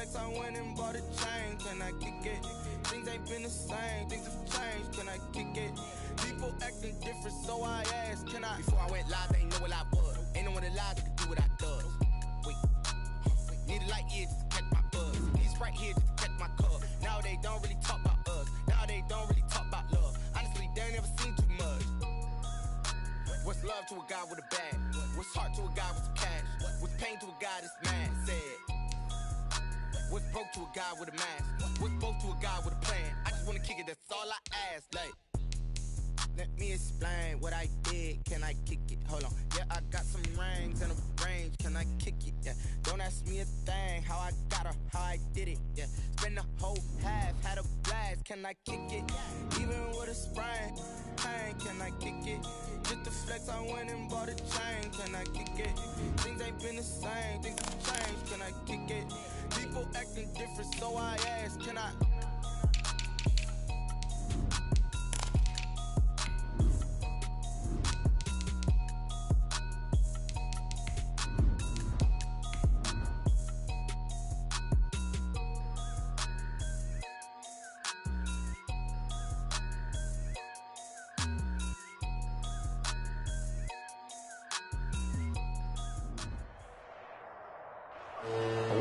flex, I went and bought a chain. Can I kick it? Things ain't been the same, things have changed. Can I kick it? People acting different, so I asked, can I? Before I went live, they ain't know what I was. Ain't no one alive that could do what I does. Wait, need a light here just to catch my buzz. These right here just to catch my cup. Now they don't really talk about us. Now they don't really talk about love. Honestly, they ain't never seen too much. What's love to a guy with a bag? What's heart to a guy with some cash? What's pain to a guy that's mad? Said. What's broke to a guy with a mask? What's broke to a guy with a plan? I just wanna kick it, that's all I ask. Like, let me explain what I did. Can I kick it? Hold on. Yeah, I got some rings and a range. Can I kick it? Yeah. Don't ask me a thing. How I got her, how I did it. Yeah. Spend the whole half, had a blast. Can I kick it? Even with a sprain. Pain, can I kick it? Just the flex, I went and bought a chain. Can I kick it? Things ain't been the same. Things have changed. Can I kick it? People acting different, so I ask, can I?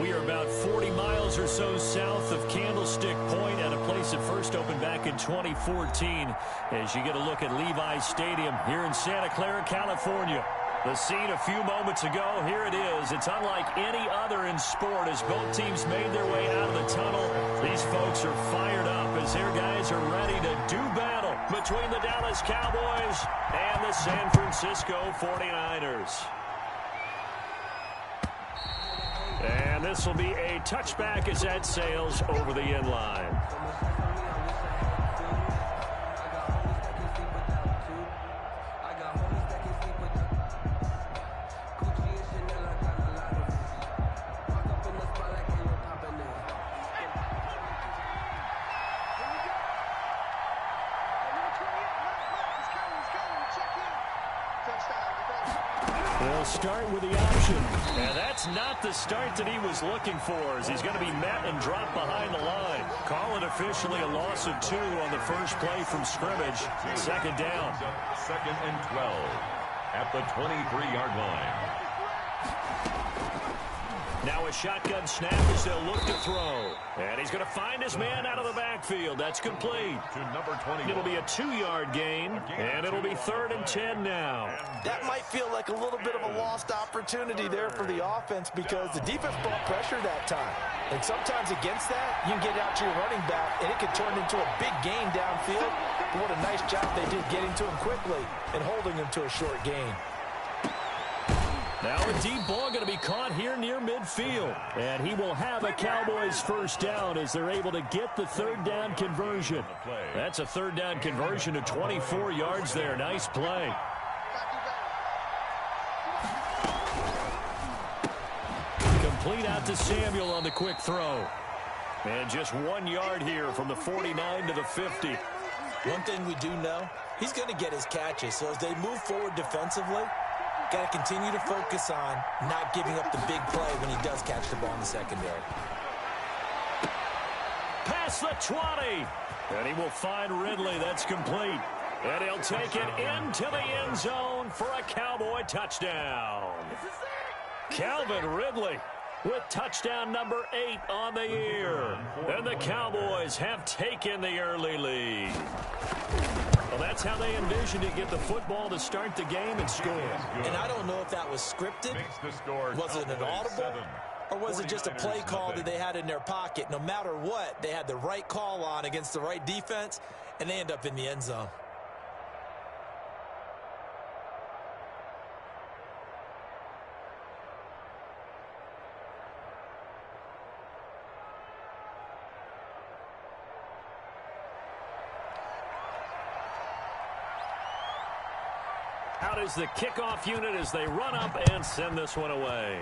We are about 40 miles or so south of Candlestick Point at a place that first opened back in 2014 as you get a look at Levi's Stadium here in Santa Clara, California. The scene a few moments ago, here it is. It's unlike any other in sport as both teams made their way out of the tunnel. These folks are fired up as their guys are ready to do battle between the Dallas Cowboys and the San Francisco 49ers. And this will be a touchback as that sails over the end line. They'll start with the option. And that's not the start that he was looking for, as he's going to be met and dropped behind the line. Call it officially a loss of 2 on the first play from scrimmage. Second down. Second and 12 at the 23-yard line. Now a shotgun snap as they'll look to throw. And he's going to find his man out of the backfield. That's complete. To number 20. It'll be a 2-yard gain, and it'll be 3rd and 10 now. That might feel like a little bit of a lost opportunity there for the offense because the defense brought pressure that time. And sometimes against that, you can get out to your running back, and it could turn into a big gain downfield. But what a nice job they did getting to him quickly and holding him to a short gain. Now a deep ball going to be caught here near midfield. And he will have a Cowboys first down as they're able to get the 3rd down conversion. That's a 3rd down conversion of 24 yards there. Nice play. Complete out to Samuel on the quick throw. And just 1 yard here from the 49 to the 50. One thing we do know, he's going to get his catches. So as they move forward defensively, got to continue to focus on not giving up the big play when he does catch the ball in the secondary. Past the 20. And he will find Ridley. That's complete. And he'll take it into the end zone for a Cowboy touchdown. Calvin Ridley with touchdown number 8 on the year. And the Cowboys have taken the early lead. Well, that's how they envisioned it, get the football to start the game and score. And I don't know if that was scripted, was it an audible, or was it just a play call that they had in their pocket? No matter what, they had the right call on against the right defense, and they end up in the end zone. Out is the kickoff unit as they run up and send this one away.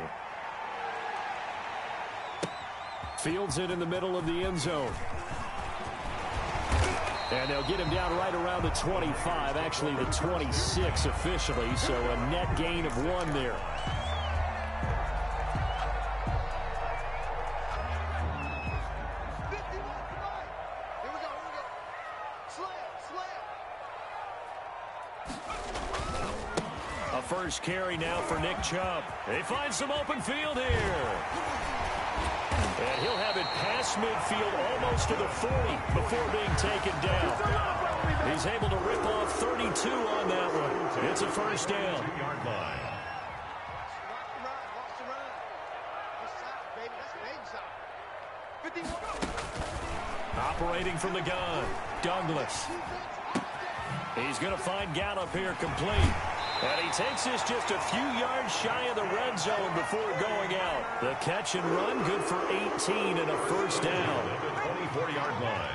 Fields it in the middle of the end zone. And they'll get him down right around the 25, actually the 26 officially, so a net gain of 1 there. first carry now for Nick Chubb. They find some open field here. And he'll have it past midfield almost to the 40 before being taken down. He's able to rip off 32 on that one. It's a first down. Operating from the gun, Douglas. He's going to find Gallup here complete. And he takes this just a few yards shy of the red zone before going out. The catch and run good for 18 and a first down. At the 24-yard line.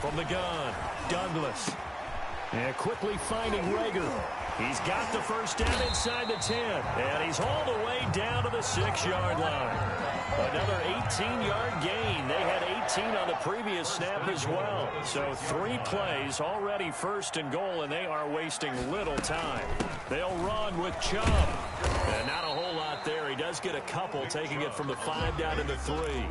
From the gun, Douglas. And quickly finding Rager. He's got the first down inside the 10. And he's all the way down to the 6-yard line. Another 18-yard gain. They had 18 on the previous snap as well. So 3 plays, already first and goal, and they are wasting little time. They'll run with Chubb. And not a whole lot there. He does get a couple, taking it from the 5 down to the 3.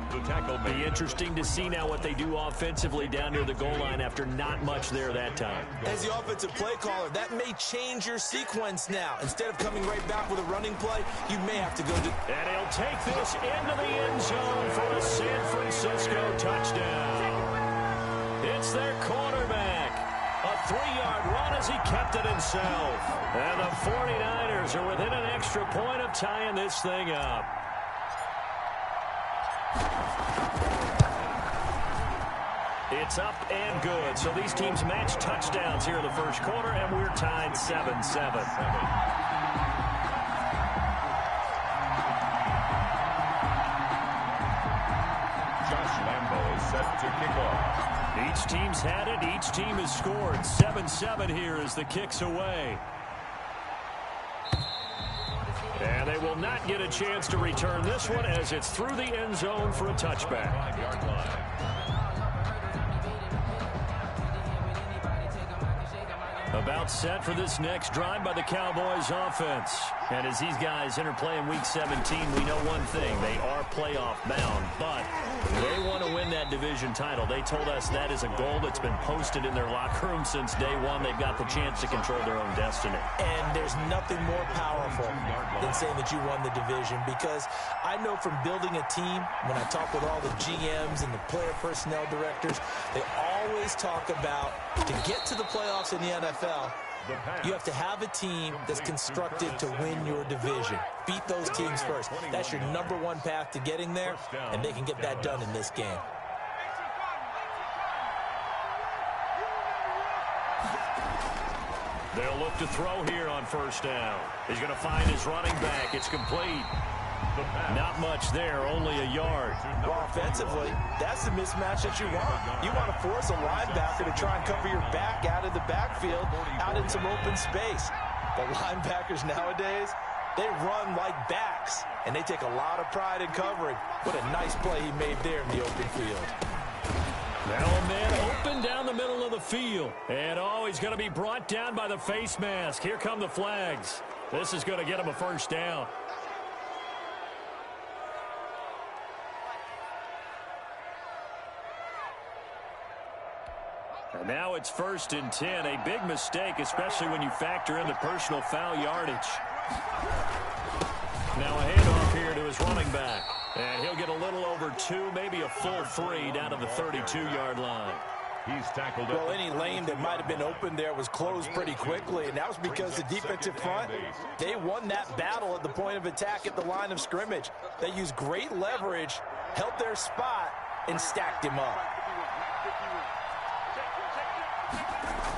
The tackle Be interesting to see now what they do offensively down near the goal line after not much there that time. As the offensive play caller, that may change your sequence now. Instead of coming right back with a running play, you may have to go to... And he'll take this into the end zone for a San Francisco touchdown. It's their quarterback. A 3-yard run as he kept it himself. And the 49ers are within an extra point of tying this thing up. It's up and good. So these teams match touchdowns here in the first quarter, and we're tied 7-7. Josh Lambo is set to kick off. Each team's had it. Each team has scored. 7-7 here as the kick's away. And they will not get a chance to return this one as it's through the end zone for a touchback. 5-yard line. About set for this next drive by the Cowboys offense. And as these guys interplay in Week 17, we know one thing. They are playoff bound, but they want to win that division title. They told us that is a goal that's been posted in their locker room since day one. They've got the chance to control their own destiny. And there's nothing more powerful than saying that you won the division, because I know from building a team, when I talk with all the GMs and the player personnel directors, they always talk about, to get to the playoffs in the NFL, you have to have a team that's constructed to win your division. Beat those teams first. That's your #1 path to getting there, and they can get that done in this game. They'll look to throw here on first down. He's going to find his running back. It's complete. Not much there, only a yard. Well, offensively, that's the mismatch that you want. You want to force a linebacker to try and cover your back out of the backfield, out in some open space. The linebackers nowadays, they run like backs, and they take a lot of pride in covering. What a nice play he made there in the open field. Now a man open down the middle of the field. And, he's going to be brought down by the face mask. Here come the flags. This is going to get him a first down. And now it's 1st and 10. A big mistake, especially when you factor in the personal foul yardage. Now a handoff here to his running back. And he'll get a little over 2, maybe a full 3 down to the 32-yard line. He's tackled. Well, any lane that might have been open there was closed pretty quickly, and that was because the defensive front, they won that battle at the point of attack at the line of scrimmage. They used great leverage, held their spot, and stacked him up.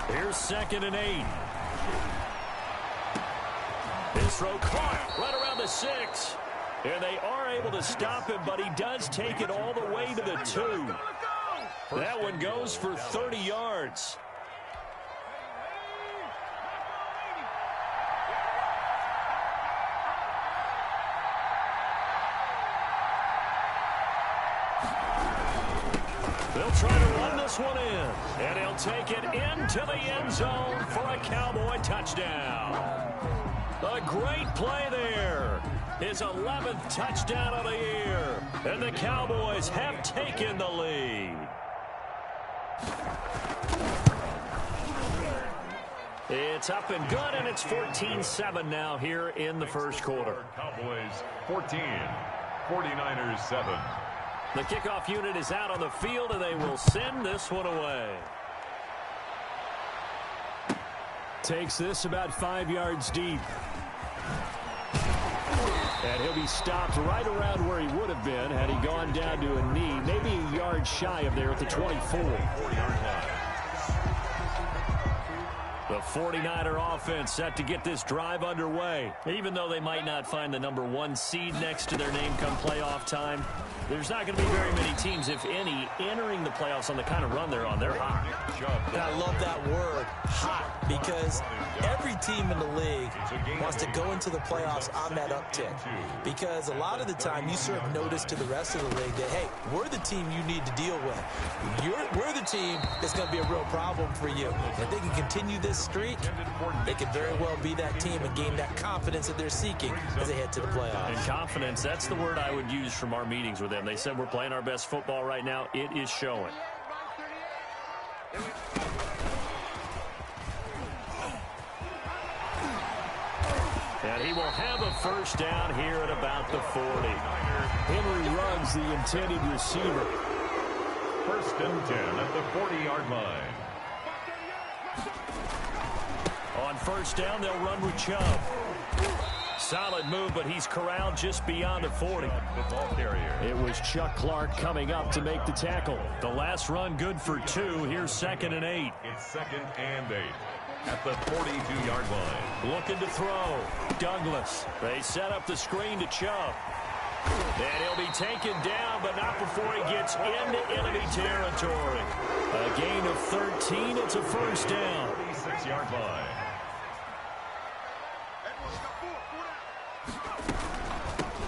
Here's 2nd and 8. His throw caught right around the 6. And they are able to stop him, but he does take it all the way to the 2. That one goes for 30 yards. They'll try to run this one in, and he'll take it into the end zone for a Cowboy touchdown. A great play there. His 11th touchdown of the year. And the Cowboys have taken the lead. It's up and good, and it's 14-7 now here in the first quarter. Cowboys 14, 49ers 7. The kickoff unit is out on the field, and they will send this one away. Takes this about 5 yards deep. And he'll be stopped right around where he would have been had he gone down to a knee, maybe a yard shy of there at the 24. 4-yard line. The 49er offense set to get this drive underway. Even though they might not find the number 1 seed next to their name come playoff time, there's not going to be very many teams, if any, entering the playoffs on the kind of run they're on. They're hot. And I love that word, hot, because every team in the league wants to go into the playoffs on that uptick. Because a lot of the time you serve notice to the rest of the league that, hey, we're the team you need to deal with. We're the team that's going to be a real problem for you. If they can continue this streak, they could very well be that team and gain that confidence that they're seeking as they head to the playoffs. And confidence, that's the word I would use from our meetings with them. They said we're playing our best football right now. It is showing. And he will have a first down here at about the 40. Henry Ruggs, the intended receiver. 1st and 10 at the 40-yard line. On first down, they'll run with Chubb. Solid move, but he's corralled just beyond the 40. The ball carrier. It was Chuck Clark coming up to make the tackle. The last run good for 2. Here's 2nd and 8. It's 2nd and 8 at the 42-yard line. Looking to throw. Douglas. They set up the screen to Chubb. And he'll be taken down, but not before he gets into enemy territory. A gain of 13. It's a first down. 36-yard line.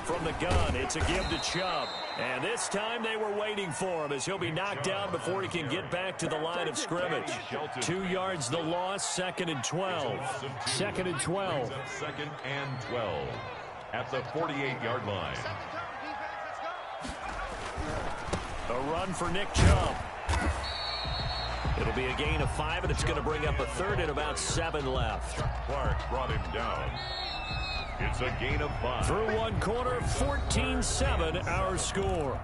From the gun, it's a give to Chubb. And this time they were waiting for him as he'll be knocked down before he can get back to the line of scrimmage. 2 yards the loss, 2nd and 12. 2nd and 12. 2nd and 12 at the 48-yard line. A run for Nick Chubb. It'll be a gain of 5, and it's going to bring up a 3rd and about 7 left. Clark brought him down. It's a gain of 5. Through one quarter, 14-7 our score.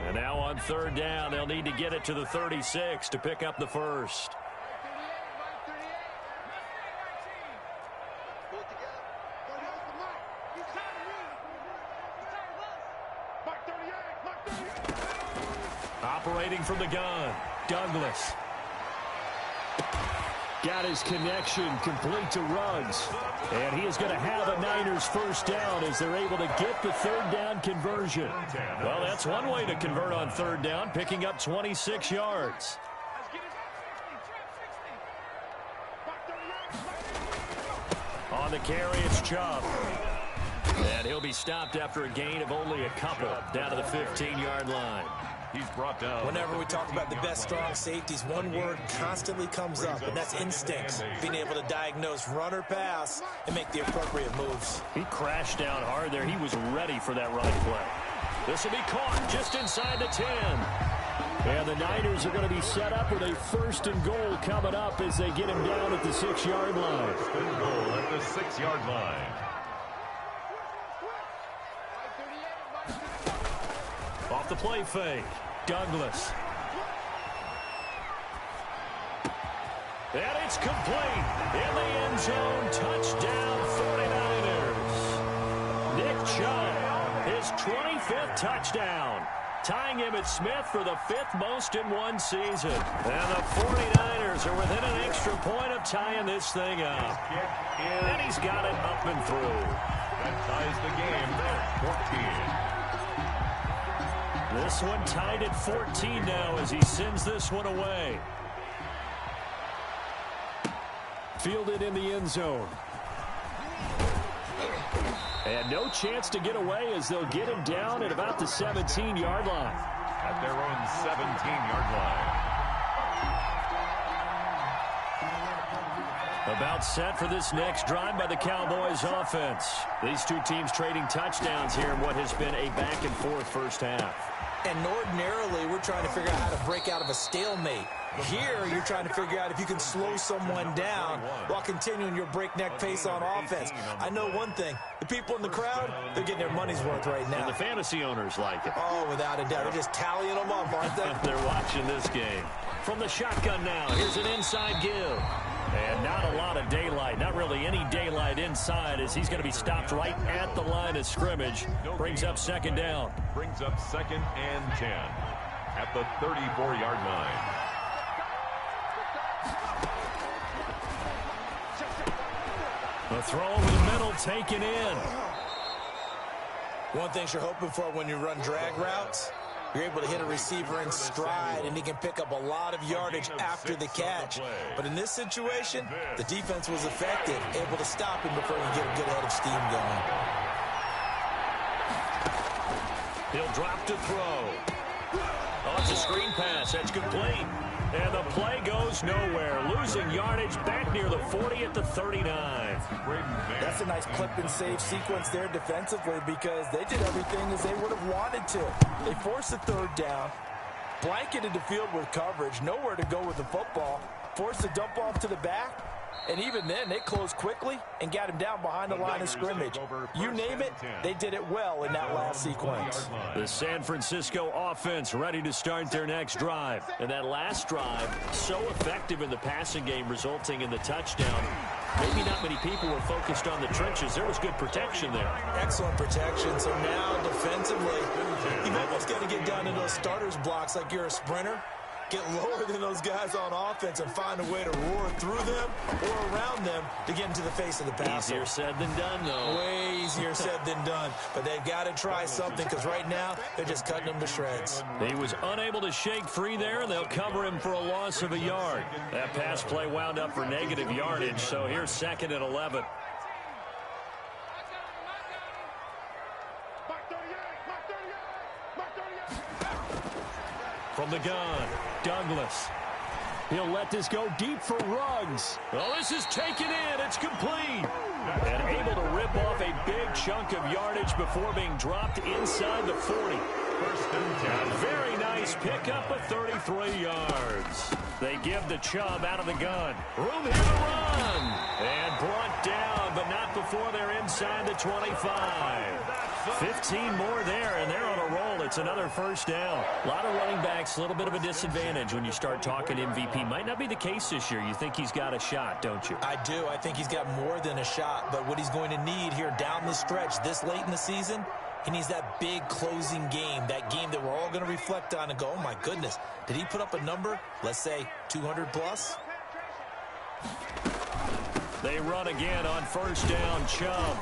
And now on 3rd down, they'll need to get it to the 36 to pick up the first. Operating from the gun, Douglas. Got his connection complete to Ruggs. And he is going to have a Niners first down as they're able to get the 3rd down conversion. Well, that's one way to convert on 3rd down, picking up 26 yards. On the carry, it's Chubb. And he'll be stopped after a gain of only a couple down to the 15-yard line. He's brought down. Whenever we talk about the best strong safeties, one word constantly comes up, and that's instincts. Being able to diagnose run or pass and make the appropriate moves. He crashed down hard there. He was ready for that run play. This will be caught just inside the 10. And the Niners are going to be set up with a 1st and goal coming up as they get him down at the 6-yard line. 1st and goal at the 6-yard line. Off the play fake, Douglas. And it's complete. In the end zone, touchdown 49ers. Nick Chubb, his 25th touchdown. Tying him at Smith for the 5th most in one season. And the 49ers are within an extra point of tying this thing up. And he's got it up and through. That ties the game at 14. This one tied at 14 now as he sends this one away. Fielded in the end zone. And no chance to get away as they'll get him down at about the 17-yard line. At their own 17-yard line. About set for this next drive by the Cowboys offense. These two teams trading touchdowns here in what has been a back-and-forth first half. And ordinarily, we're trying to figure out how to break out of a stalemate. Here, you're trying to figure out if you can slow someone down while continuing your breakneck pace on offense. I know one thing. The people in the crowd, they're getting their money's worth right now. And the fantasy owners like it. Oh, without a doubt. They're just tallying them up, aren't they? They're watching this game. From the shotgun now, here's an inside give. And not a lot of daylight, not really any daylight inside as he's going to be stopped right at the line of scrimmage. Brings up second down. Brings up 2nd and 10 at the 34-yard line. The throw over the middle taken in. One thing you're hoping for when you run drag routes, you're able to hit a receiver in stride, and he can pick up a lot of yardage after the catch. But in this situation, the defense was effective, able to stop him before he could get a good head of steam going. He'll drop to throw. Oh, it's a screen pass. That's complete. And the play goes nowhere. Losing yardage back near the 40 at the 39. That's a nice clip and save sequence there defensively because they did everything as they would have wanted to. They forced the third down, blanketed the field with coverage, nowhere to go with the football, forced the dump off to the back, and even then they closed quickly and got him down behind the line of scrimmage. You name it, they did it well in that last sequence. The San Francisco offense ready to start their next drive. And that last drive, so effective in the passing game, resulting in the touchdown. Maybe not many people were focused on the trenches. There was good protection there. Excellent protection. So now defensively, you've almost got to get down to those starters blocks like you're a sprinter. Get lower than those guys on offense and find a way to roar through them or around them to get into the face of the passer. Easier said than done, though. Way easier said than done. But they've got to try something because right now they're just cutting them to shreds. He was unable to shake free there, and they'll cover him for a loss of a yard. That pass play wound up for negative yardage, so here's 2nd and 11. From the gun, Douglas. He'll let this go deep for Ruggs. Well, this is taken in. It's complete. And able to rip off a big chunk of yardage before being dropped inside the 40. Very nice pickup of 33 yards. They give the Chubb out of the gun. Room here to run. And brought down, but not before they're inside the 25. 15 more there, and they're on a roll. It's another first down. A lot of running backs, a little bit of a disadvantage when you start talking MVP. Might not be the case this year. You think he's got a shot, don't you? I do. I think he's got more than a shot, but what he's going to need here down the stretch this late in the season, he needs that big closing game, that game that we're all going to reflect on and go, oh, my goodness, did he put up a number, let's say 200 plus? They run again on first down, Chubb.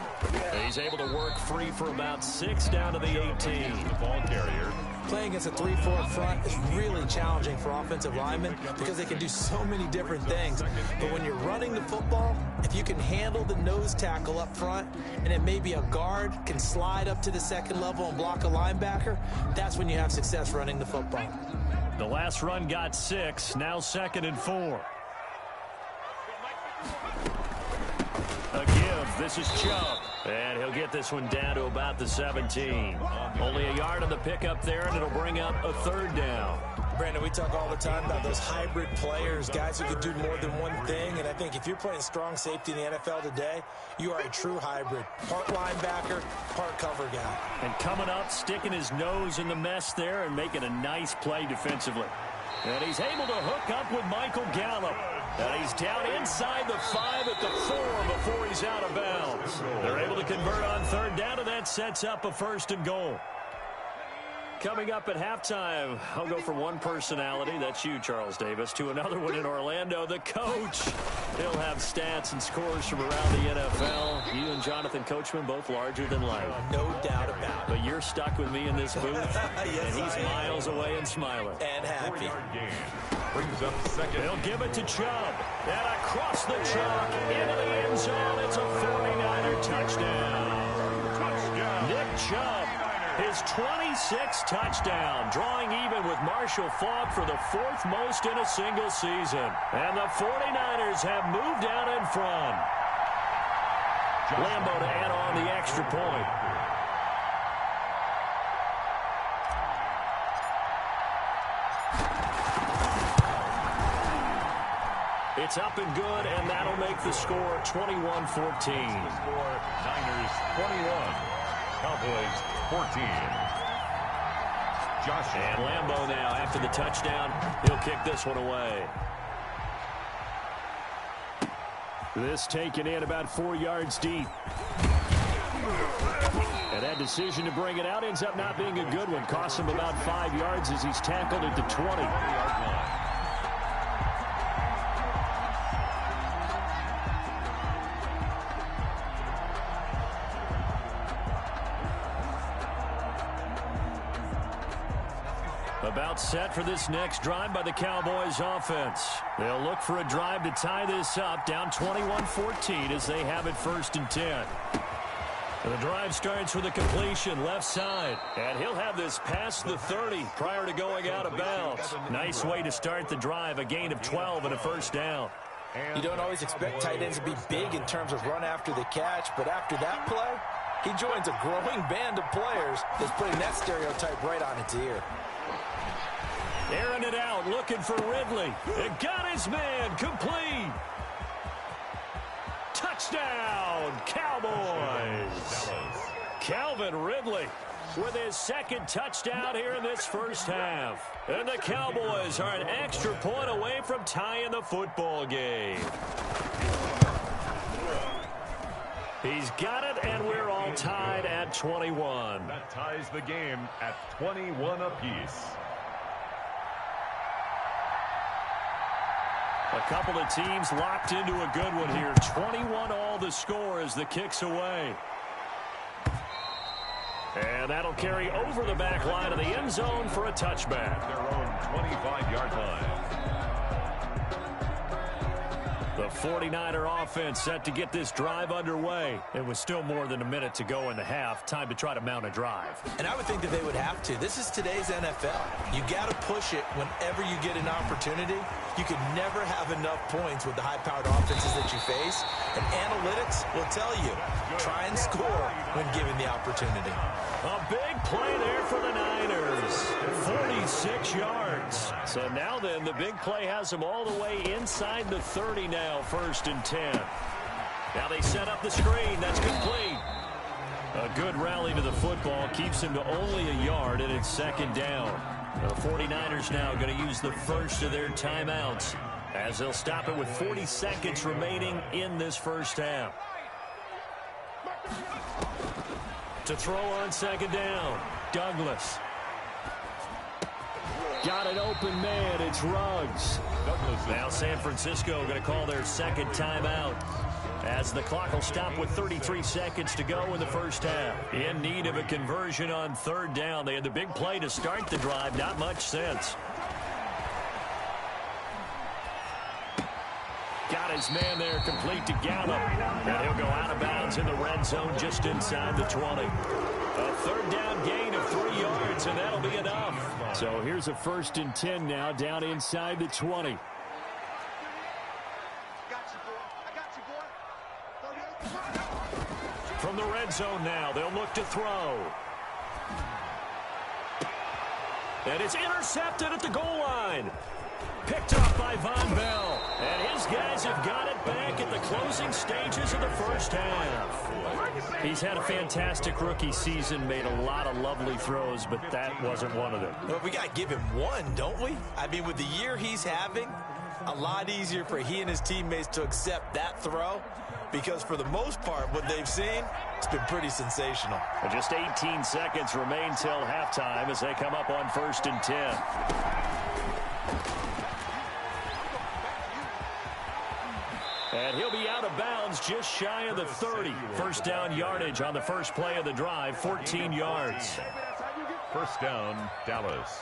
He's able to work free for about 6 down to the 18. The ball carrier. Playing against a 3-4 front is really challenging for offensive linemen because they can do so many different things. But when you're running the football, if you can handle the nose tackle up front and then maybe a guard can slide up to the second level and block a linebacker, that's when you have success running the football. The last run got 6, now 2nd and 4. A give. This is Chubb. And he'll get this one down to about the 17. Only a yard on the pickup there, and it'll bring up a 3rd down. Brandon, we talk all the time about those hybrid players, guys who can do more than one thing. And I think if you're playing strong safety in the NFL today, you are a true hybrid. Part linebacker, part cover guy. And coming up, sticking his nose in the mess there and making a nice play defensively. And he's able to hook up with Michael Gallup. And he's down inside the 5 at the 4 before he's out of bounds. They're able to convert on 3rd down, and that sets up a 1st and goal. Coming up at halftime, I'll go from one personality, that's you, Charles Davis, to another one in Orlando, the coach. He'll have stats and scores from around the NFL. You and Jonathan Coachman, both larger than life. No doubt about it. But you're stuck with me in this booth, yes, and he's miles away and smiling. And happy. Brings up 2nd. They'll give it to Chubb. And across the chalk, into the end zone, it's a 49er touchdown. Nick Chubb his 26th touchdown, drawing even with Marshall Faulk for the 4th most in a single season. And the 49ers have moved out in front. Lambo to add on the extra point. It's up and good, and that'll make the score 21-14. Niners 21, Cowboys 14. Josh And Lambo now, after the touchdown, he'll kick this one away. This taken in about 4 yards deep. And that decision to bring it out ends up not being a good one. Costs him about 5 yards as he's tackled at the 20. About set for this next drive by the Cowboys offense. They'll look for a drive to tie this up, down 21-14 as they have it 1st and 10. The drive starts with a completion left side, and he'll have this past the 30 prior to going out of bounds. Nice way to start the drive, a gain of 12 and a 1st down. You don't always expect tight ends to be big in terms of run after the catch, but after that play, he joins a growing band of players that's putting that stereotype right on its ear. Airing it out, looking for Ridley. It got his man, complete. Touchdown, Cowboys. Calvin Ridley with his 2nd touchdown here in this 1st half. And the Cowboys are an extra point away from tying the football game. He's got it, and we're all tied at 21. That ties the game at 21 apiece. A couple of teams locked into a good one here. 21 all the score as the kick's away. And that'll carry over the back line of the end zone for a touchback. Their own 25-yard line. The 49er offense set to get this drive underway. It was still more than a minute to go in the half. Time to try to mount a drive. And I would think that they would have to. This is today's NFL. You got to push it whenever you get an opportunity. You can never have enough points with the high-powered offenses that you face. And analytics will tell you, try and score when given the opportunity. A big play there for the Niners. 46 yards. So now then, the big play has them all the way inside the 30 now, 1st and 10. Now they set up the screen. That's complete. A good rally to the football keeps him to only a yard, and it's 2nd down. The 49ers now going to use the first of their timeouts as they'll stop it with 40 seconds remaining in this 1st half. To throw on 2nd down, Douglas. Got an open man, it's Ruggs. Now San Francisco going to call their 2nd timeout as the clock will stop with 33 seconds to go in the 1st half. In need of a conversion on 3rd down. They had the big play to start the drive, not much sense. Got his man there, complete to Gallup. And he'll go out of bounds in the red zone just inside the 20. A 3rd down gain of 3 yards, and that'll be enough. So here's a 1st and 10 now, down inside the 20. From the red zone now, they'll look to throw. And it's intercepted at the goal line. Picked up by Von Bell. And his guys have got it back at the closing stages of the 1st half. He's had a fantastic rookie season, made a lot of lovely throws, but that wasn't one of them. Well, we got to give him one, don't we? I mean, with the year he's having, a lot easier for he and his teammates to accept that throw, because for the most part, what they've seen, it's been pretty sensational. And just 18 seconds remain till halftime as they come up on 1st and 10. And he'll be out of bounds just shy of the 30. 1st down yardage on the first play of the drive, 14 yards. 1st down, Dallas.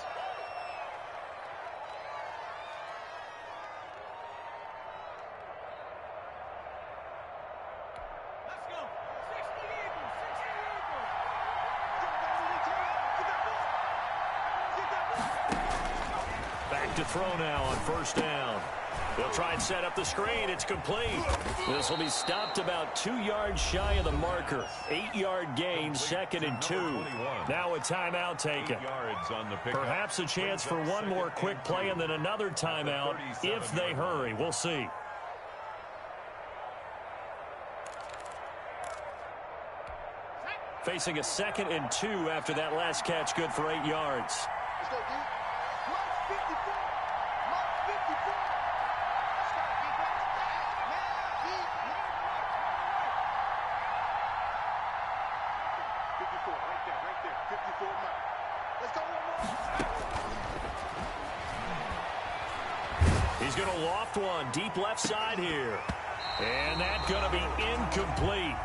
look to throw now on first down. They'll try and set up the screen. It's complete. This will be stopped about 2 yards shy of the marker. 8-yard gain, 2nd and 2. Now a timeout taken. Perhaps a chance for one more quick play and then another timeout if they hurry. We'll see. Facing a 2nd and 2 after that last catch, good for 8 yards. Let's go, D. Mark 54. Mark 54. Start defense. Man, D. 54, right there. 54 Mark. Let's go one more. He's going to loft one deep left side here. And that's going to be incomplete.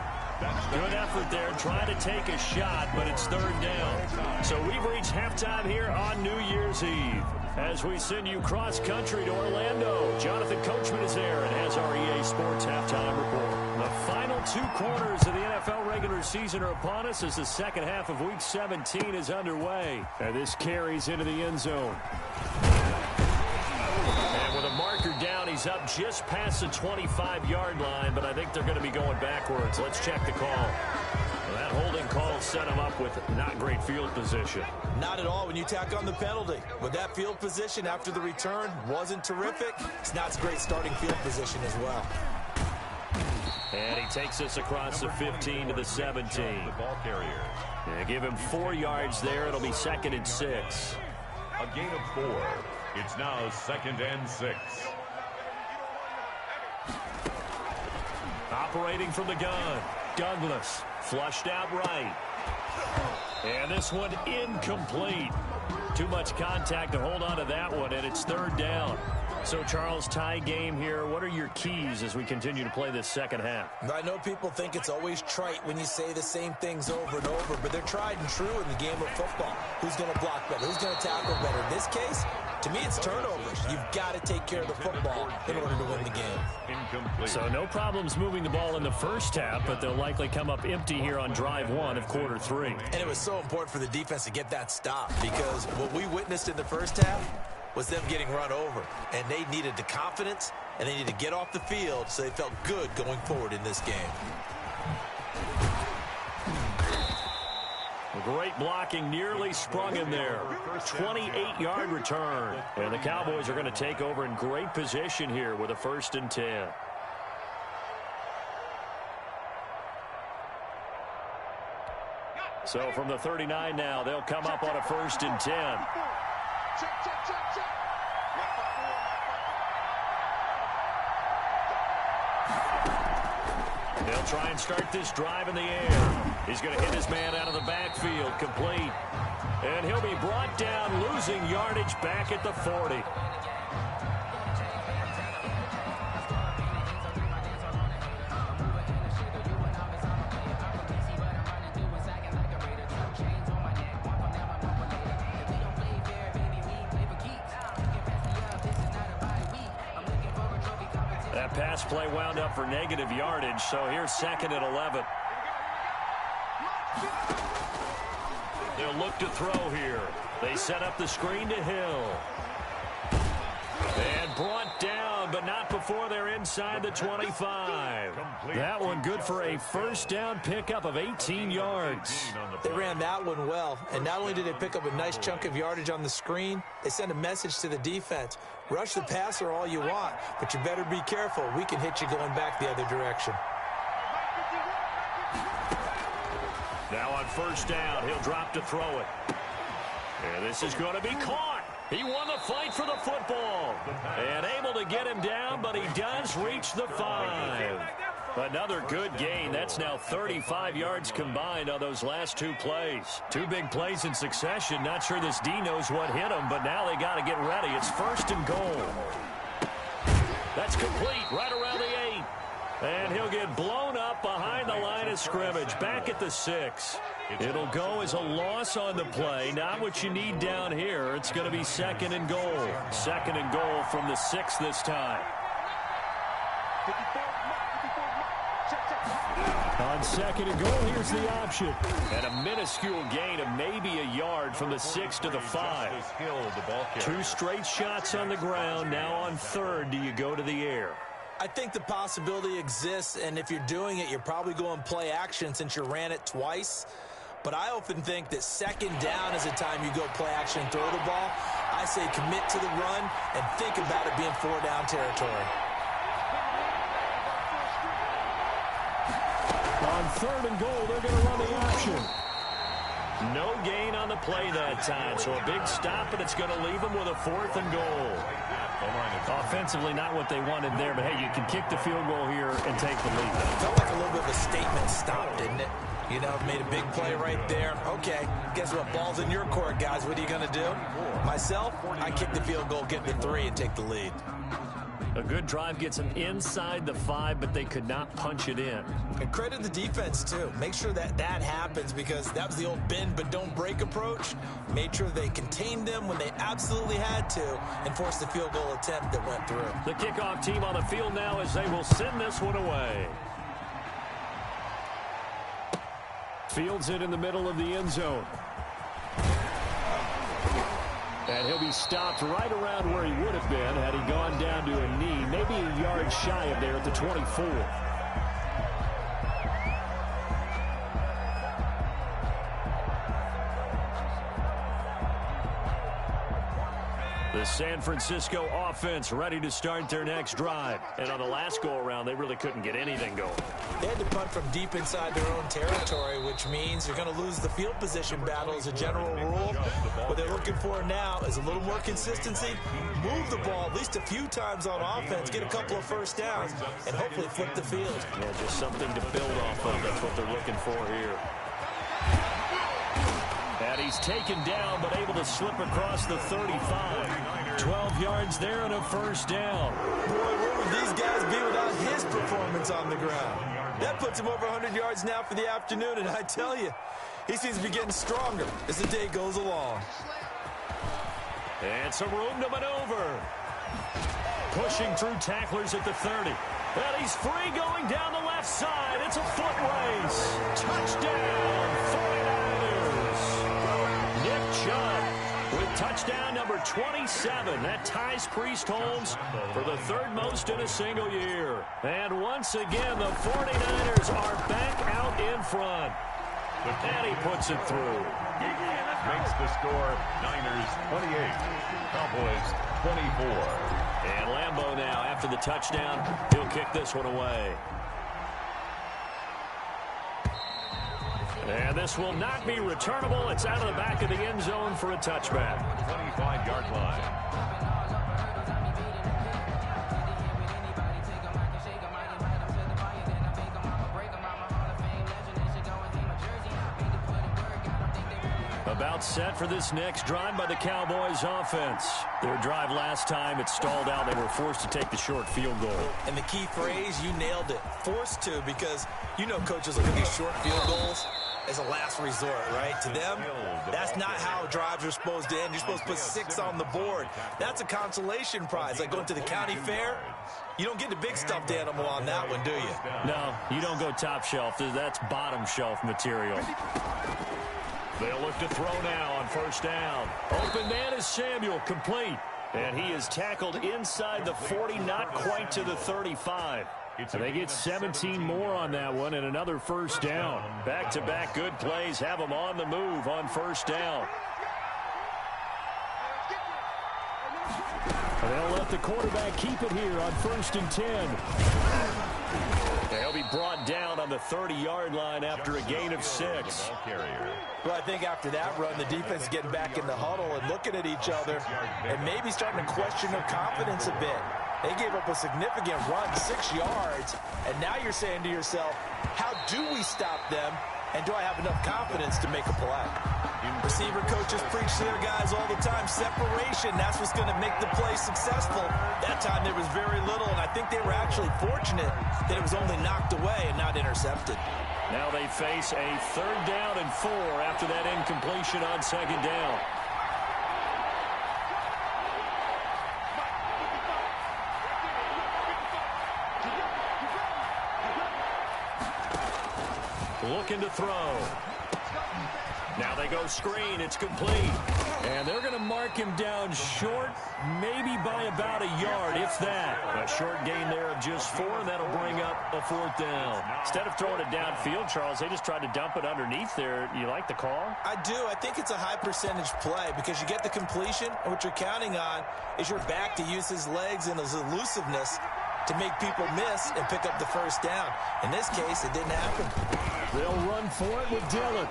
Good effort there, trying to take a shot, but it's 3rd down. So we've reached halftime here on New Year's Eve. As we send you cross-country to Orlando, Jonathan Coachman is there and has our EA Sports Halftime Report. The final 2 quarters of the NFL regular season are upon us as the second half of Week 17 is underway. And this carries into the end zone. And with a marker down, he's up just past the 25-yard line, but I think they're going to be going backwards. Let's check the call. Well, that holding call set him up with not great field position. Not at all when you tack on the penalty. With that field position after the return wasn't terrific. It's not a great starting field position as well. And he takes us across the 15 to the 17. The ball carrier. Yeah, give him 4 yards there. It'll be 2nd and 6. A gain of 4. It's now 2nd and 6. Operating from the gun, Douglas flushed out right. And this one incomplete. Too much contact to hold on to that one, and it's 3rd down. So, Charles, tie game here. What are your keys as we continue to play this second half? I know people think it's always trite when you say the same things over and over, but they're tried and true in the game of football. Who's going to block better? Who's going to tackle better? In this case, to me, it's turnovers. You've got to take care of the football in order to win the game. Incomplete. So no problems moving the ball in the first half, but they'll likely come up empty here on drive 1 of quarter 3. And it was so important for the defense to get that stop because what we witnessed in the first half was them getting run over. And they needed the confidence, and they needed to get off the field so they felt good going forward in this game. Great blocking, nearly sprung him there. 28-yard return. And the Cowboys are going to take over in great position here with a 1st and 10. So from the 39 now, they'll come up on a 1st and 10. They'll try and start this drive in the air. He's going to hit his man out of the backfield, complete. And he'll be brought down, losing yardage back at the 40. That pass play wound up for negative yardage, so here's 2nd and 11. They'll look to throw here. They set up the screen to Hill. And brought down, but not before they're inside the 25. That one good for a 1st down pickup of 18 yards. They ran that one well, and not only did they pick up a nice chunk of yardage on the screen, they sent a message to the defense. Rush the passer all you want, but you better be careful. We can hit you going back the other direction. Now on 1st down, he'll drop to throw it. And this is going to be caught. He won the fight for the football. And able to get him down, but he does reach the 5. Another good gain. That's now 35 yards combined on those last 2 plays. 2 big plays in succession. Not sure this D knows what hit him, but now they got to get ready. It's 1st and goal. That's complete right around the 8. And he'll get blown up behind the line of scrimmage, back at the 6. It'll go as a loss on the play, not what you need down here. It's going to be 2nd and goal. 2nd and goal from the 6 this time. 54, check. On second and goal, here's the option. And a minuscule gain of maybe a yard from the 6 to the 5. Two straight shots on the ground. Now on third, do you go to the air? I think the possibility exists, and if you're doing it, you're probably going play action since you ran it twice. But I often think that second down is the time you go play action and throw the ball. I say commit to the run and think about it being 4-down territory. On third and goal, they're going to run the option. No gain on the play that time, so a big stop, and it's going to leave them with a 4th and goal. Offensively, not what they wanted there, but hey, you can kick the field goal here and take the lead. Felt like a little bit of a statement stop, didn't it? You know, made a big play right there. Okay, guess what? Ball's in your court, guys. What are you going to do? Myself, I kick the field goal, get the 3, and take the lead. A good drive gets them inside the 5, but they could not punch it in. And credit the defense, too. Make sure that happens because that was the old bend but don't break approach. Made sure they contained them when they absolutely had to and forced the field goal attempt that went through. The kickoff team on the field now as they will send this one away. Fields it in the middle of the end zone. And he'll be stopped right around where he would have been had he gone down to a knee, maybe a yard shy of there at the 24. The San Francisco offense ready to start their next drive. And on the last go-around, they really couldn't get anything going. They had to punt from deep inside their own territory, which means you're going to lose the field position battle as a general rule. What they're looking for now is a little more consistency, move the ball at least a few times on offense, get a couple of first downs, and hopefully flip the field. Yeah, just something to build off of. That's what they're looking for here. And he's taken down, but able to slip across the 35. 12 yards there and a first down. Boy, where would these guys be without his performance on the ground? That puts him over 100 yards now for the afternoon, and I tell you, he seems to be getting stronger as the day goes along. And some room to maneuver. Pushing through tacklers at the 30. And he's free going down the left side. It's a foot race. Touchdown, 49ers. Nick Chubb with touchdown number 27. That ties Priest Holmes for the 3rd most in a single year. And once again, the 49ers are back out in front. And he puts it through. Makes the score Niners 28, Cowboys 24. And Lambeau now, after the touchdown, he'll kick this one away. And this will not be returnable. It's out of the back of the end zone for a touchback. 25-yard line. About set for this next drive by the Cowboys offense. Their drive last time, it stalled out. They were forced to take the short field goal. And the key phrase, you nailed it, forced to, because you know coaches look at these short field goals as a last resort, right? To them, that's not how drives are supposed to end. You're supposed to put 6 on the board. That's a consolation prize, like going to the county fair. You don't get the big stuffed animal on that one, do you? No, you don't go top shelf. That's bottom shelf material. They'll look to throw now on first down. Open man is Samuel, complete. And he is tackled inside the 40, not quite to the 35. And they get 17 more on that one and another first down. Back-to-back good plays have them on the move on first down. And they'll let the quarterback keep it here on 1st and 10. They'll be brought down on the 30-yard line after a gain of 6. Well, I think after that run, the defense is getting back in the huddle and looking at each other and maybe starting to question their confidence a bit. They gave up a significant run, 6 yards, and now you're saying to yourself, how do we stop them, and do I have enough confidence to make a play? Receiver coaches preach to their guys all the time, separation, that's what's going to make the play successful. That time there was very little, and I think they were actually fortunate that it was only knocked away and not intercepted. Now they face a 3rd down and 4 after that incompletion on 2nd down. looking to throw. Now they go screen. It's complete. And they're going to mark him down short, maybe by about a yard, if that. A short gain there of just 4, and that'll bring up a 4th down. Instead of throwing it downfield, Charles, they just tried to dump it underneath there. You like the call? I do. I think it's a high-percentage play because you get the completion, and what you're counting on is your back to use his legs and his elusiveness to make people miss and pick up the 1st down. In this case, it didn't happen. They'll run for it with Dillon.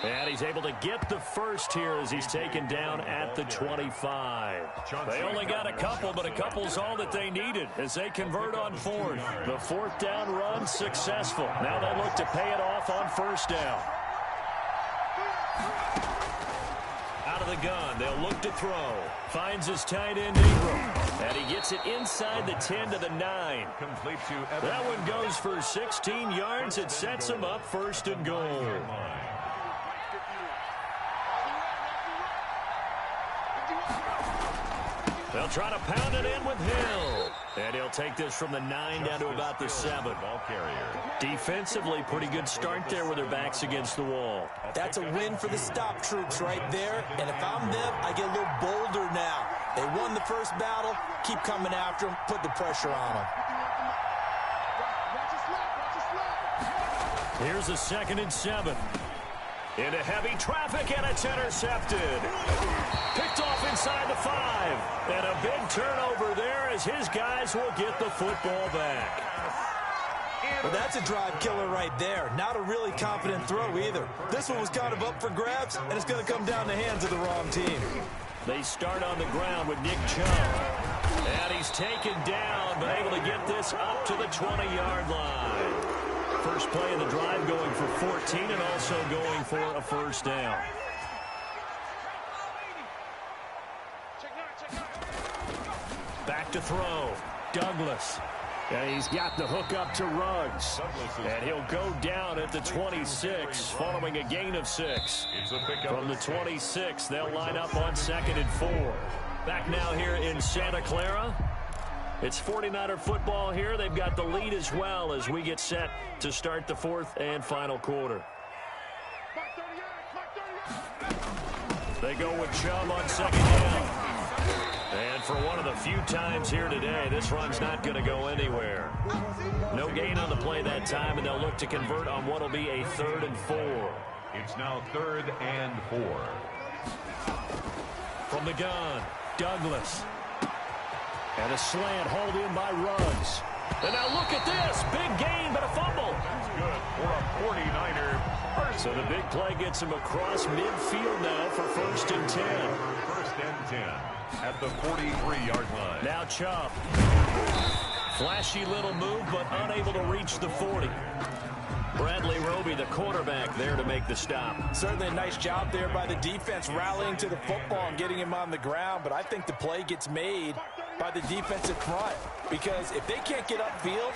And he's able to get the 1st here as he's taken down at the 25. They only got a couple, but a couple's all that they needed as they convert on 4th. The 4th down run successful. Now they look to pay it off on 1st down. Out of the gun, they'll look to throw. Finds his tight end, Ingram. And he gets it inside the 10 to the 9. Complete to Evan. That one goes for 16 yards. It sets him up 1st and goal. They'll try to pound it in with Hill. And he'll take this from the 9 down to about the 7. Ball carrier. Defensively, pretty good start there with their backs against the wall. That's a win for the stop troops right there. And if I'm them, I get a little bolder now. They won the 1st battle. Keep coming after them. Put the pressure on them. Here's a 2nd and 7. Into heavy traffic, and it's intercepted. Picked off inside the 5. And a big turnover there as his guys will get the football back. Well, that's a drive killer right there. Not a really confident throw either. This one was kind of up for grabs, and it's going to come down the hands of the wrong team. They start on the ground with Nick Chubb. And he's taken down, but able to get this up to the 20-yard line. First play of the drive going for 14 and also going for a 1st down. Back to throw. Douglas. And he's got the hook up to Ruggs. And he'll go down at the 26 following a gain of 6. From the 26, they'll line up on 2nd and 4. Back now here in Santa Clara. It's 49er football here. They've got the lead as well as we get set to start the 4th and final quarter. They go with Chubb on 2nd down. And for one of the few times here today, this run's not going to go anywhere. No gain on the play that time, and they'll look to convert on what will be a 3rd and 4. It's now 3rd and 4. From the gun, Douglas. And a slant hauled in by Ruggs. And now look at this. Big gain, but a fumble. That's good for a 49er. So the big play gets him across midfield now for 1st and 10. 1st and 10 at the 43-yard line. Now Chubb. Flashy little move, but unable to reach the 40. Bradley Roby, the quarterback, there to make the stop. Certainly a nice job there by the defense rallying to the football and getting him on the ground, but I think the play gets made by the defensive front because if they can't get upfield,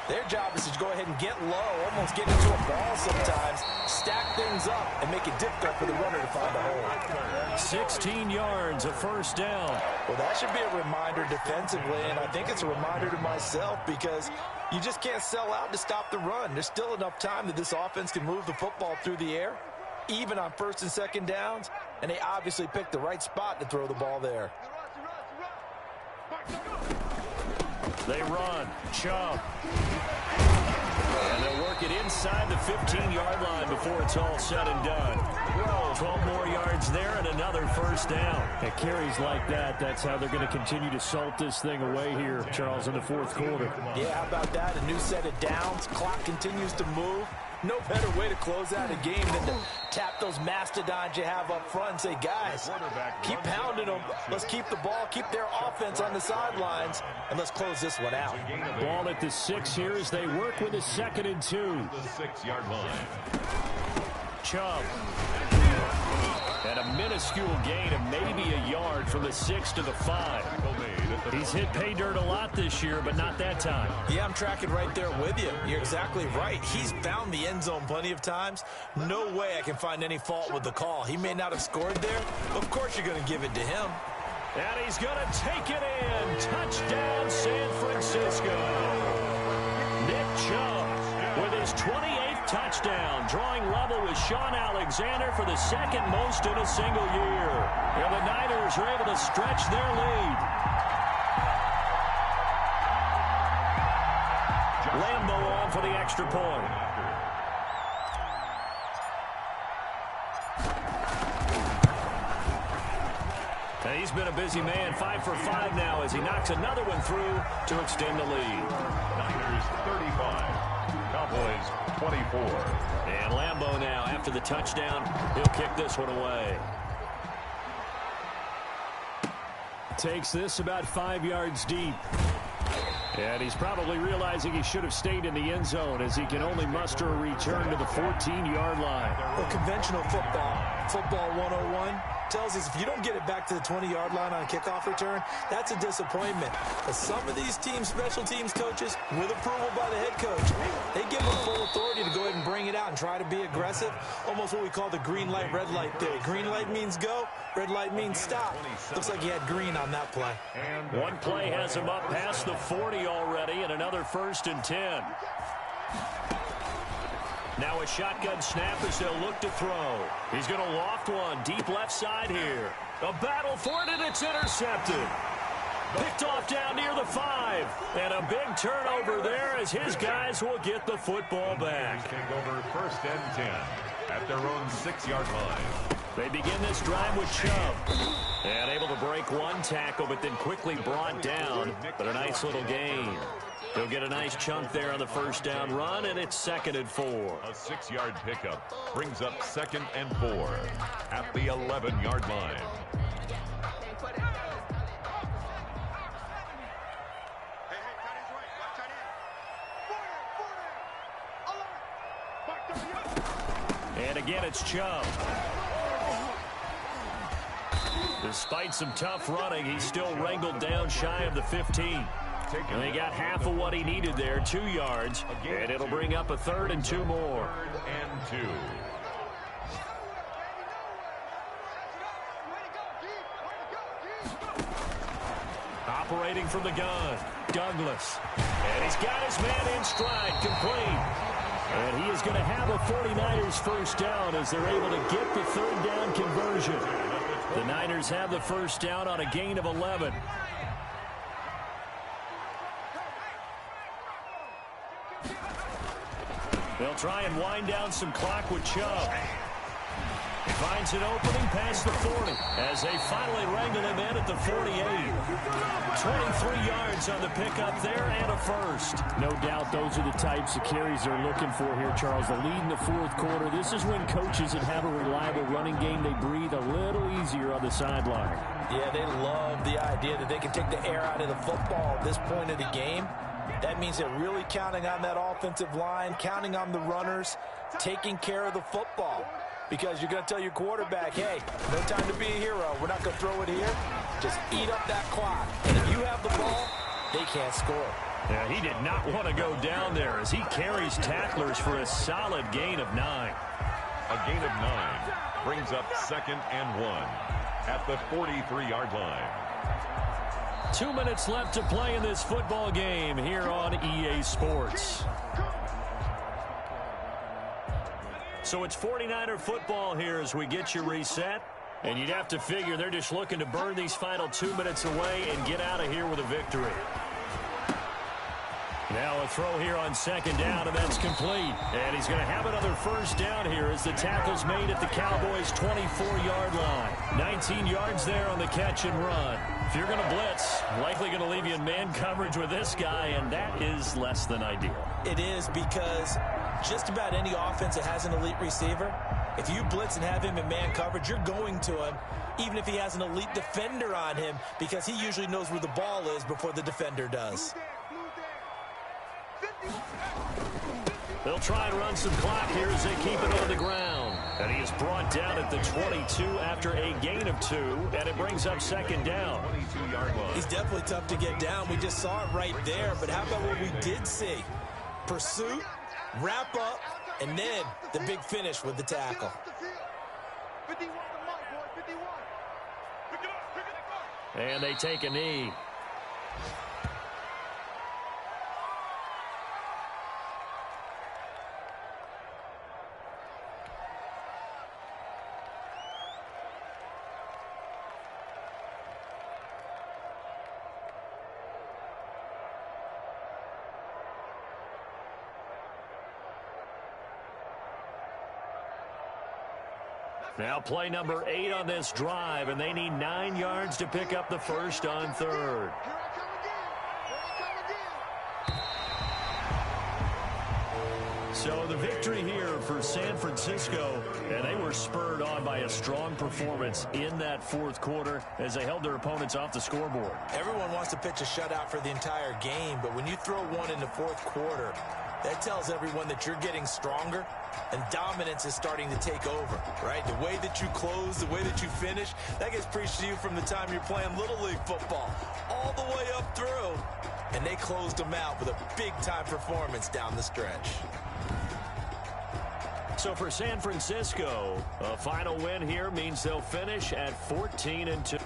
their job is to go ahead and get low, almost get into a ball sometimes, stack things up, and make it difficult for the runner to find a hole. 16 yards, a 1st down. Well, that should be a reminder defensively, and I think it's a reminder to myself because you just can't sell out to stop the run. There's still enough time that this offense can move the football through the air, even on 1st and 2nd downs, and they obviously picked the right spot to throw the ball there. They run. Chubb. And they'll work it inside the 15-yard line before it's all said and done. 12 more yards there and another 1st down. At carries like that, that's how they're going to continue to salt this thing away here, Charles, in the 4th quarter. Yeah, how about that? A new set of downs. Clock continues to move. No better way to close out a game than to tap those mastodons you have up front and say, guys, keep pounding them. Let's keep the ball, keep their offense on the sidelines, and let's close this one out. Ball at the 6 here as they work with a 2nd and 2. The 6-yard line. Chubb. And a minuscule gain of maybe a yard from the 6 to the 5. He's hit pay dirt a lot this year, but not that time. Yeah, I'm tracking right there with you. You're exactly right. He's found the end zone plenty of times. No way I can find any fault with the call. He may not have scored there. Of course you're going to give it to him. And he's going to take it in. Touchdown, San Francisco. Nick Chubb with his 28th touchdown, drawing level with Sean Alexander for the second most in a single year. And the Niners are able to stretch their lead. Lambeau on for the extra point. And he's been a busy man, 5 for 5 now as he knocks another one through to extend the lead. Niners 35, Cowboys 24. And Lambeau now, after the touchdown, he'll kick this one away. Takes this about 5 yards deep. And he's probably realizing he should have stayed in the end zone as he can only muster a return to the 14-yard line. Well, conventional football 101, tells us if you don't get it back to the 20-yard line on a kickoff return, that's a disappointment. But some of these special teams coaches, with approval by the head coach, they give them full authority to go ahead and bring it out and try to be aggressive. Almost what we call the green light, red light theory. Green light means go, red light means stop. Looks like he had green on that play. One play has him up past the 40 already, and another 1st and 10. Now a shotgun snap as they'll look to throw. He's going to loft one deep left side here. A battle for it, and it's intercepted. Picked off down near the 5. And a big turnover there as his guys will get the football back. Take over 1st and 10 at their own 6-yard line. They begin this drive with Chubb. And able to break one tackle, but then quickly brought down. But a nice little gain. He'll get a nice chunk there on the 1st down run, and it's 2nd and 4. A 6-yard pickup brings up 2nd and 4 at the 11-yard line. And again, it's Chubb. Despite some tough running, he's still wrangled down shy of the 15. And they got half of what he needed there, 2 yards. And it'll bring up a 3rd and 2 more. 3rd and 2. Operating from the gun, Douglas. And he's got his man in stride, complete. And he is going to have a 49ers 1st down as they're able to get the 3rd down conversion. The Niners have the 1st down on a gain of 11. They'll try and wind down some clock with Chubb. Finds an opening past the 40 as they finally wrangle him in at the 48. 23 yards on the pickup there and a 1st. No doubt those are the types of carries they're looking for here, Charles. The lead in the 4th quarter. This is when coaches that have a reliable running game, they breathe a little easier on the sideline. Yeah, they love the idea that they can take the air out of the football at this point of the game. That means they're really counting on that offensive line, counting on the runners, taking care of the football. Because you're going to tell your quarterback, hey, no time to be a hero. We're not going to throw it here. Just eat up that clock. And if you have the ball, they can't score. Yeah, he did not want to go down there as he carries tacklers for a solid gain of 9. A gain of 9 brings up 2nd and 1 at the 43-yard line. 2 minutes left to play in this football game here on EA Sports. So it's 49er football here as we get you reset. And you'd have to figure they're just looking to burn these final 2 minutes away and get out of here with a victory. Now a throw here on 2nd down, and that's complete. And he's going to have another 1st down here as the tackle's made at the Cowboys' 24-yard line. 19 yards there on the catch and run. If you're going to blitz, likely going to leave you in man coverage with this guy, and that is less than ideal. It is because just about any offense that has an elite receiver, if you blitz and have him in man coverage, you're going to him, even if he has an elite defender on him, because he usually knows where the ball is before the defender does. They'll try and run some clock here as they keep it on the ground. And he is brought down at the 22 after a gain of 2, and it brings up 2nd down. 22-yard line. He's definitely tough to get down. We just saw it right there, but how about what we did see? Pursuit, wrap up, and then the big finish with the tackle. And they take a knee. Now play number 8 on this drive, and they need 9 yards to pick up the first on third. So the victory here for San Francisco, and they were spurred on by a strong performance in that fourth quarter as they held their opponents off the scoreboard. Everyone wants to pitch a shutout for the entire game, but when you throw one in the fourth quarter, that tells everyone that you're getting stronger and dominance is starting to take over, right? The way that you close, the way that you finish, that gets preached to you from the time you're playing Little League football all the way up through. And they closed them out with a big-time performance down the stretch. So for San Francisco, a final win here means they'll finish at 14-2.